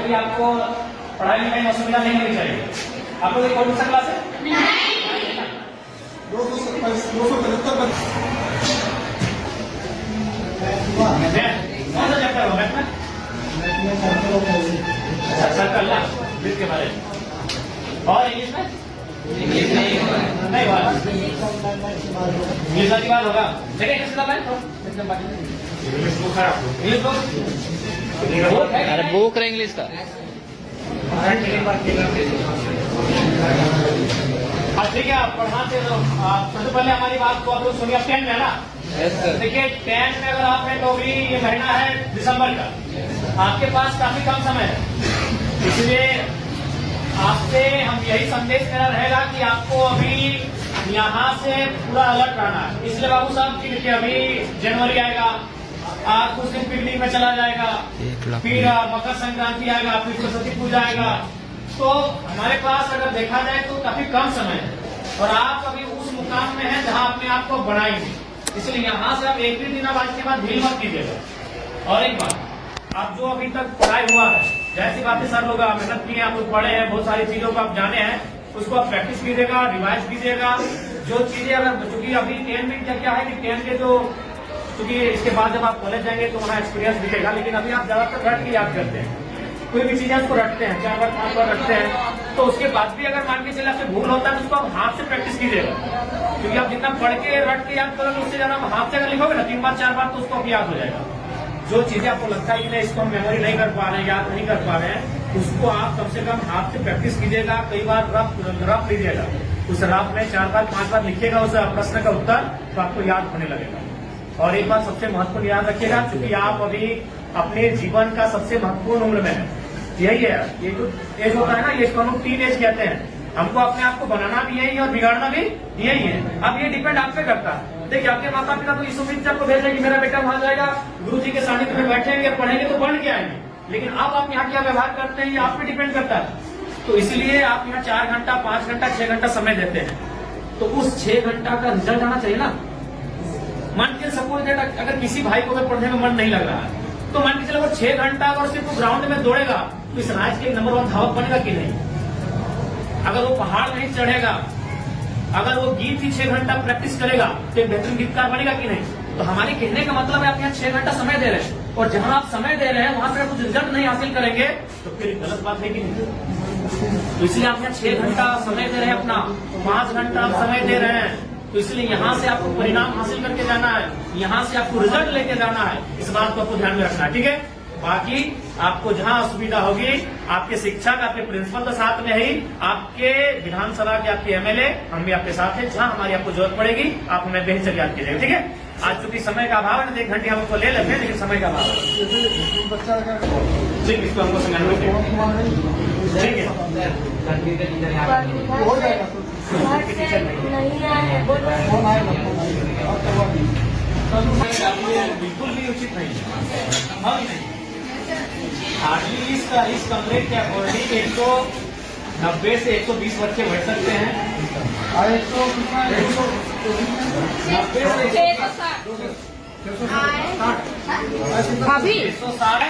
भी आपको पढ़ाई लिखाई में असुविधा नहीं होनी चाहिए। आप लोग कौन सा क्लास है? 275 कौन सा चैप्टर हो मैथ में? अच्छा सर्कल ना वृत्त के बारे में। और इंग्लिश में? नहीं हुआ। इंग्लिश की बात होगा देखिए इंग्लिश का इंग्लिश बुक अरे बुक रहे इंग्लिश का। ठीक है आप पढ़ाते हो। सबसे पहले हमारी बात को आप लोग सुनिए। 10 में है ना? देखिए 10 में अगर आप हैं तो अभी ये महीना है दिसंबर का, आपके पास काफी कम समय है, इसलिए आपसे हम यही संदेश मेरा रहेगा कि आपको अभी यहाँ से पूरा अलर्ट रहना है। इसलिए बाबू साहब की देखिए अभी जनवरी आएगा, आज कुछ दिन पिकनिक में चला जाएगा, फिर मकर संक्रांति आएगा, फिर सरस्वती पूजा आएगा, तो हमारे पास अगर देखा जाए तो काफी कम समय है और आप अभी उस मुकाम में हैं जहाँ अपने आप को बनाएंगे। इसलिए यहाँ से आप एक भी दिन आज के बाद ढील मत कीजिएगा। और एक बात, आप जो अभी तक पढ़ाई हुआ है, जैसी बातें सर लोग मेहनत की है, आप लोग पढ़े हैं, बहुत सारी चीजों को आप जाने हैं, उसको आप प्रैक्टिस कीजिएगा, रिवाइज कीजिएगा। जो चीजें अगर चूंकि अभी 10 में क्या है कि 10 के जो क्योंकि इसके बाद जब आप कॉलेज जाएंगे तो वहाँ एक्सपीरियंस दिखेगा, लेकिन अभी आप ज्यादातर रट के याद करते हैं, कोई भी चीजें उसको रटते हैं, 4 बार 5 बार रटते हैं, तो उसके बाद भी अगर मान के चले आपसे भूल होता है तो उसको आप हाथ से प्रैक्टिस कीजिएगा, क्योंकि आप जितना पढ़ के रट के याद करोगे उससे ज्यादा हाथ से अगर लिखोगे ना 3 बार 4 बार तो उसको याद हो जाएगा। जो चीजें आपको लगता है कि नहीं इसको हम मेमोरी नहीं कर पा रहे हैं, याद नहीं कर पा रहे हैं, उसको आप कम से कम हाथ से प्रैक्टिस कीजिएगा, कई बार रफ लीजिएगा, उस रफ में 4 बार 5 बार लिखिएगा उस प्रश्न का उत्तर, तो आपको याद होने लगेगा। और एक बात सबसे महत्वपूर्ण याद रखिएगा, क्योंकि आप अभी अपने जीवन का सबसे महत्वपूर्ण उम्र में है, यही है ये जो एज होता है ना, ये इसको हम लोग 3 एज कहते हैं। हमको अपने आप को बनाना भी यही है और बिगाड़ना भी यही है। अब ये डिपेंड आप पे करता है। देखिए आपके माता पिता तो इस उम्मीद से आपको भेज रहे कि मेरा बेटा वहां जाएगा, गुरु जी के सानिध्य में बैठेंगे, पढ़ेंगे तो बढ़ के आएंगे, लेकिन अब आप यहाँ क्या व्यवहार करते हैं ये आप पे डिपेंड करता है। तो इसलिए आप यहाँ 4 घंटा 5 घंटा 6 घंटा समय देते हैं, तो उस 6 घंटा का रिजल्ट आना चाहिए ना। मान के सपोज दैट अगर किसी भाई को अगर पढ़ने में मन नहीं लग रहा है, तो मान के चलो वो 6 घंटा अगर सिर्फ ग्राउंड में दौड़ेगा तो इस राज्य के नंबर 1 धावक बनेगा कि नहीं? अगर वो पहाड़ नहीं चढ़ेगा, अगर वो गीत ही 6 घंटा प्रैक्टिस करेगा तो एक बेहतरीन गीतकार बनेगा कि नहीं? तो हमारे कहने का मतलब है आप यहाँ 6 घंटा समय दे रहे हैं, और जहां आप समय दे रहे हैं वहां से कुछ रिजल्ट नहीं हासिल करेंगे तो फिर गलत बात है कि नहीं? तो इसलिए आप यहाँ 6 घंटा समय दे रहे हैं, अपना 5 घंटा आप समय दे रहे हैं, तो इसलिए यहाँ से आपको परिणाम हासिल करके जाना है, यहाँ से आपको रिजल्ट लेके जाना है। इस बात को आपको ध्यान में रखना है, ठीक है? बाकी आपको जहाँ असुविधा होगी, आपके शिक्षक आपके प्रिंसिपल के साथ में ही, आपके विधानसभा के आपके एमएलए हम भी आपके साथ हैं, जहाँ हमारी आपको जरूरत पड़ेगी आप हमें बेहतर याद कीजिएगा, ठीक है? आज चूंकि समय का अभाव है, 1 घंटे हम आपको ले लेते हैं, लेकिन समय का अभाव है, ठीक, इसको हमको समझना ठीक है। बिल्कुल भी उचित नहीं है, हार्डली इस कमरे के अकॉर्डिंग 190 से 120 बच्चे बैठ सकते हैं। 160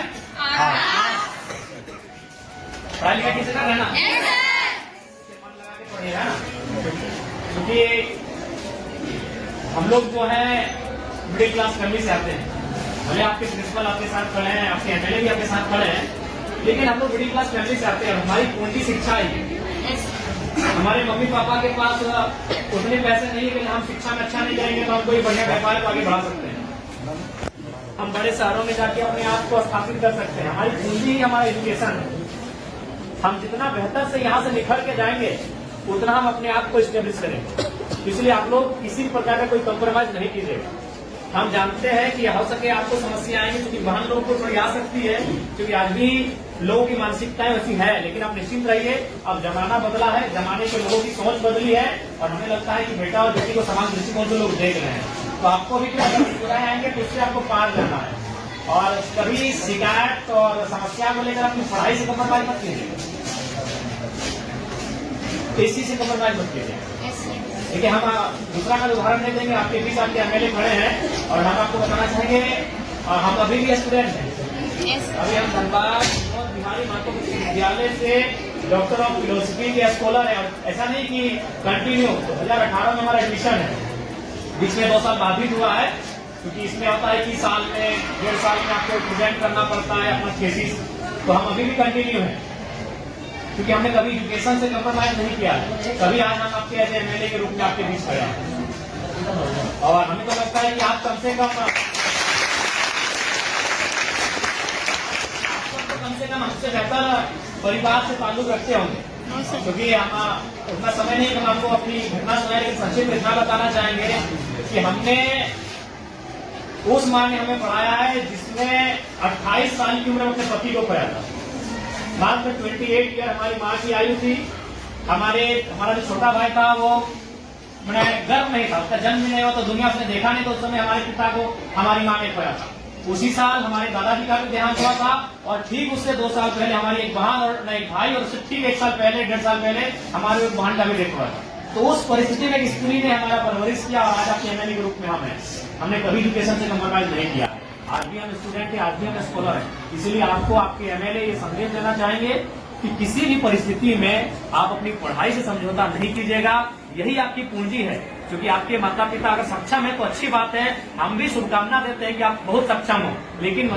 पढ़ाई लिखाई किसे कर रहना मन लगा के पढ़ेगा ना, क्योंकि हम लोग जो है मिडिल क्लास फैमिली से आते हैं। भले आपके प्रिंसिपल आपके साथ खड़े हैं, आपके एमएलए भी आपके साथ खड़े हैं, लेकिन हम लोग मिडिल क्लास फैमिली से आते हैं। हमारी पूंजी शिक्षा है। हमारे मम्मी पापा के पास उतने पैसे नहीं है कि हम शिक्षा में अच्छा नहीं करेंगे तो हम कोई बढ़िया व्यापार को आगे बढ़ा सकते हैं, हम बड़े शहरों में जाके अपने आप को स्थापित कर सकते हैं। हमारी पूंजी ही हमारा एजुकेशन है। हम जितना बेहतर से यहाँ से निखर के जाएंगे उतना हम अपने आप को स्टेब्लिश करेंगे। इसलिए आप लोग किसी प्रकार का कोई कॉम्प्रोमाइज नहीं कीजिएगा। हम जानते हैं कि हो सके आपको समस्या आएंगी, क्योंकि बहन लोगों को थोड़ी आ सकती है, क्योंकि आज भी लोगों की मानसिकताएं वैसी है, लेकिन आप निश्चिंत रहिए, अब जमाना बदला है, जमाने के लोगों की सोच बदली है, और हमें लगता है कि बेटा और बेटी को समान दृष्टिकोण से लोग देख रहे हैं। तो आपको भी कुछ मुस्कुराए आएंगे तो उससे आपको पार करना है, और कभी शिकायत और समस्या को लेकर अपनी पढ़ाई से कम्प्रोमाइज मत कीजिए, इसी से कम्प्रोमाइज मत कीजिए। देखिए हम दूसरा का उदाहरण नहीं देंगे, आपके बीच आपके एमएलए खड़े हैं, और हम आपको बताना चाहेंगे हम अभी भी स्टूडेंट हैं, अभी हम धनबाद बिहारी माधव विश्वविद्यालय से डॉक्टर ऑफ फिलोसफी के स्कॉलर है। और ऐसा नहीं कि कंटिन्यू 2018 में हमारा एडमिशन है, बीच में 2 साल बाधित हुआ है, क्योंकि इसमें होता है कि साल में 1.5 साल में आपको प्रेजेंट करना पड़ता है अपना थीसिस। तो हम अभी भी कंटिन्यू हैं, क्योंकि हमने कभी एजुकेशन से कंप्रोमाइज नहीं किया है। कभी आज हम आपके एज एमएलए के रूप में आपके बीच खड़े हैं, और हमें तो लगता है कि आप कम से कम हमसे बेहतर परिवार से ताल्लुक रखते होंगे, क्योंकि हम उतना समय नहीं कि हम आपको अपनी घटना सुनाए, लेकिन संक्षिप्त इतना बताना चाहेंगे कि हमने उस माँ ने हमें पढ़ाया है जिसमें 28 साल की उम्र में अपने पति को खोया था। बाद में 28 ईयर हमारी माँ की आयु थी। हमारा जो छोटा भाई था वो मैंने गर्भ नहीं था, उसका जन्म भी नहीं हुआ, तो दुनिया उसने देखा नहीं, तो उस समय हमारे पिता को हमारी माँ ने खोया था। उसी साल हमारे दादाजी का भी देहांत हुआ था, और ठीक उससे 2 साल पहले हमारी एक बहन और एक भाई, और उससे ठीक 1 साल पहले 1.5 साल पहले हमारी एक बहन का भी डेथ हुआ था। तो उस परिस्थिति में एक स्त्री ने हमारा परवरिश किया, और आज आपके एमएलए के रूप में हम हैं। हमने कभी एजुकेशन से कंप्रोमाइज नहीं किया। आज भी हम स्टूडेंट हैं, आज भी हम स्कॉलर हैं। इसलिए आपको आपके एमएलए ये संदेश देना चाहेंगे कि किसी भी परिस्थिति में आप अपनी पढ़ाई से समझौता नहीं कीजिएगा। यही आपकी पूंजी है, क्योंकि आपके माता पिता अगर सक्षम है तो अच्छी बात है, हम भी शुभकामना देते हैं कि आप बहुत सक्षम हो। लेकिन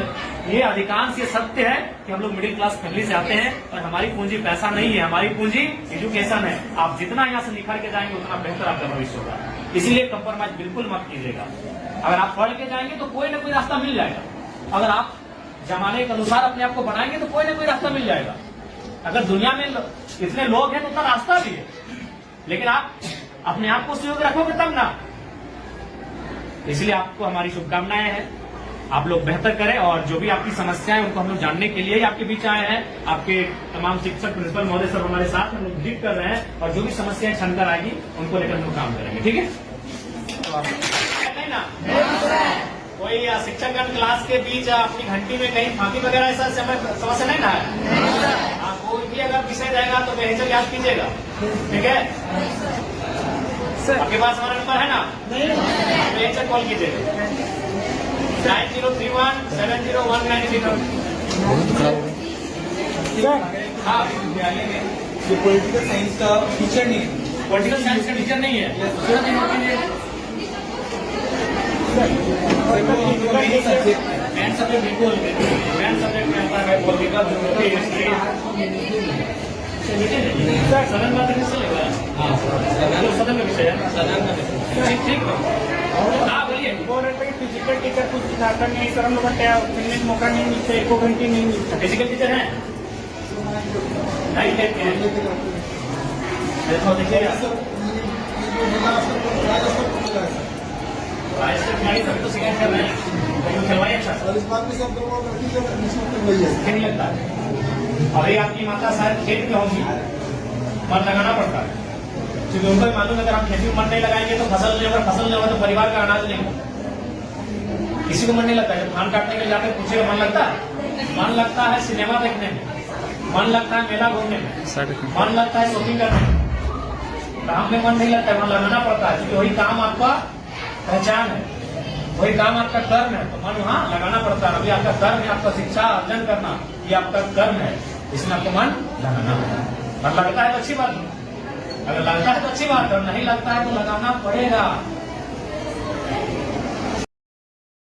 ये अधिकांश ये सत्य है कि हम लोग मिडिल क्लास फैमिली से आते हैं, और हमारी पूंजी पैसा नहीं है, हमारी पूंजी एजुकेशन है। आप जितना यहाँ से निखर के जाएंगे उतना बेहतर आपका भविष्य होगा। इसीलिए कंप्रोमाइज बिल्कुल मत कीजिएगा। अगर आप पढ़ के जाएंगे तो कोई ना कोई रास्ता मिल जाएगा। अगर आप जमाने के अनुसार अपने आप को बढ़ाएंगे तो कोई ना कोई रास्ता मिल जाएगा। अगर दुनिया में इतने लोग हैं तो उतना रास्ता भी है, लेकिन आप अपने आप को सहयोग रखोगे तब ना। इसलिए आपको हमारी शुभकामनाएं हैं, आप लोग बेहतर करें, और जो भी आपकी समस्याएं उनको हम लोग जानने के लिए ही आपके बीच आए हैं। आपके तमाम शिक्षक, प्रिंसिपल महोदय सब हमारे साथ हम लोग विजिट कर रहे हैं, और जो भी समस्याएं छनकर आएगी उनको लेकर हम लोग काम करेंगे। ठीक है नहीं ना? कोई शिक्षकगण क्लास के बीच अपनी घंटी में कहीं फांकी वगैरह ऐसा समस्या नहीं ना है? कोई भी अगर विषय रहेगा तो बेहतर याद कीजिएगा, ठीक है? आपके पास हमारा नंबर है ना? बेहतर कॉल कीजिएगा 9031701930। हाँ, जो पॉलिटिकल साइंस का टीचर नहीं है, पॉलिटिकल साइंस का टीचर नहीं है, मेन सब्जेक्ट बिल्कुल मेन सब्जेक्ट में आता है पॉलिटिकल, ज्योग्राफी, हिस्ट्री। सदन का विषय लेगा, सदन का विषय है, सदन का विषय। ठीक हाँ बोलिए। फिजिकल टीचर कुछ सिखाकर नहीं, सर हम लोग मिलने का मौका नहीं मिलता, 1 घंटे नहीं मिलता। फिजिकल टीचर है नहीं देखते हैं, सभी तो सिलेक्ट कर रहे हैं, खिलवाइए अच्छा नहीं लगता है। अभी आपकी माता शायद खेत में होगी, मन लगाना पड़ता है, क्योंकि उनको भी मालूम है अगर हम खेती में मन नहीं लगाएंगे तो फसल नहीं होगा तो परिवार का अनाज नहीं होगा। किसी को मन नहीं लगता है, जब धान काटने के लिए जाते पूछेगा मन लगता है? मन लगता है सिनेमा देखने में, मन लगता है मेला घूमने में, मन लगता है शॉपिंग करने में। काम में मन नहीं लगता है, मन लगाना पड़ता है, क्योंकि वही काम आपका पहचान है, वही काम आपका कर्म है, तो मन वहाँ लगाना पड़ता है। अभी आपका कर्म है, आपका शिक्षा अर्जन करना, ये आपका कर्म है, इसमें आपको मन लगाना है। मन लगता है तो अच्छी बात है, अगर लगता है तो अच्छी बात है, नहीं लगता है तो लगाना पड़ेगा।